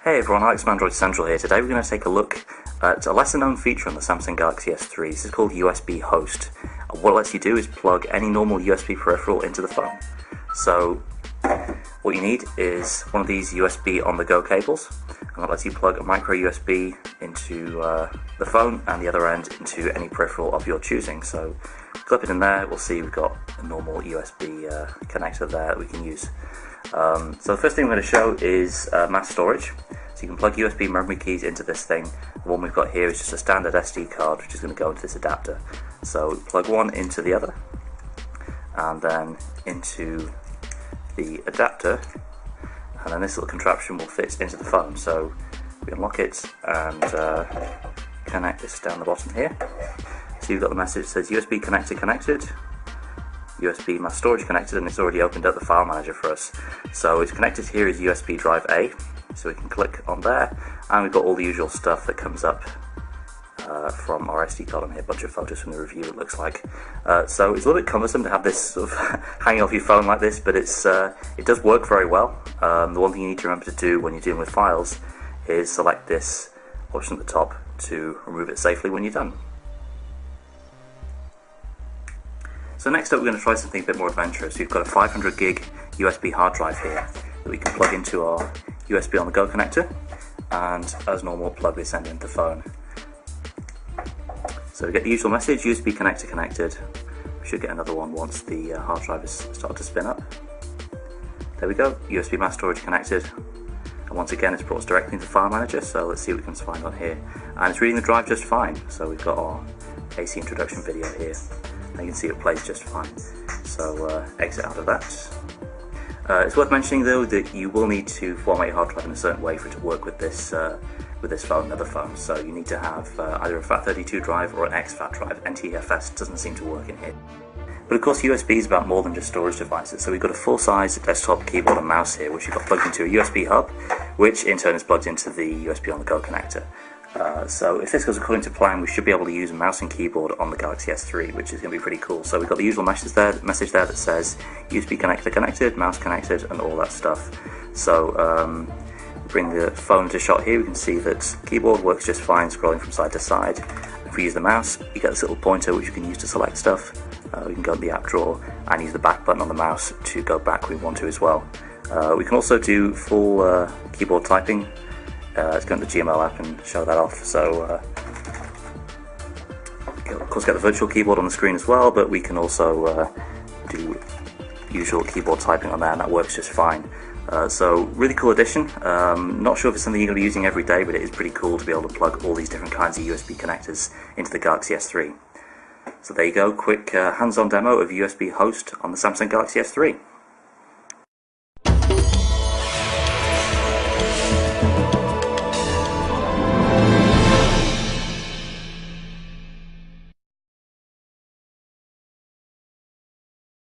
Hey everyone, Alex from Android Central here. Today we're going to take a look at a lesser known feature on the Samsung Galaxy S3. This is called USB Host. What it lets you do is plug any normal USB peripheral into the phone. So what you need is one of these USB on-the-go cables, and that lets you plug a micro USB into the phone and the other end into any peripheral of your choosing. So clip it in there, we'll see we've got a normal USB connector there that we can use. So the first thing I'm going to show is mass storage. So you can plug USB memory keys into this thing. The one we've got here is just a standard SD card which is going to go into this adapter. So plug one into the other and then into the adapter, and then this little contraption will fit into the phone. So we unlock it and connect this down the bottom here. So you've got the message that says USB connector connected, USB mass storage connected, and it's already opened up the file manager for us. So it's connected here is USB drive A, so we can click on there, and we've got all the usual stuff that comes up from our SD card on here, a bunch of photos from the review it looks like. So it's a little bit cumbersome to have this sort of hanging off your phone like this, but it does work very well. The one thing you need to remember to do when you're dealing with files is select this option at the top to remove it safely when you're done. So next up we're going to try something a bit more adventurous. We've got a 500 gig USB hard drive here that we can plug into our USB on the go connector, and as normal plug this end into the phone. So we get the usual message, USB connector connected. We should get another one once the hard drive has started to spin up. There we go, USB mass storage connected. And once again it's brought us directly into File Manager, so let's see what we can find on here. And it's reading the drive just fine. So we've got our AC introduction video here. And you can see it plays just fine. So exit out of that. It's worth mentioning though that you will need to format your hard drive in a certain way for it to work with this phone and other phones. So you need to have either a FAT32 drive or an exFAT drive. NTFS doesn't seem to work in here. But of course USB is about more than just storage devices. So we've got a full-size desktop keyboard and mouse here, which you've got plugged into a USB hub, which in turn is plugged into the USB on the go connector. So if this goes according to plan, we should be able to use a mouse and keyboard on the Galaxy S3, which is going to be pretty cool. So we've got the usual message there that says USB connector connected, mouse connected, and all that stuff. So bring the phone to shot here, we can see that keyboard works just fine, scrolling from side to side. If we use the mouse, you get this little pointer which you can use to select stuff. We can go to the app drawer and use the back button on the mouse to go back when we want to as well. We can also do full keyboard typing. Let's go into the GML app and show that off. So of course get the virtual keyboard on the screen as well, but we can also do usual keyboard typing on there, and that works just fine. So really cool addition. Not sure if it's something you're going to be using every day, but it is pretty cool to be able to plug all these different kinds of USB connectors into the Galaxy S3. So there you go, quick hands-on demo of USB Host on the Samsung Galaxy S3.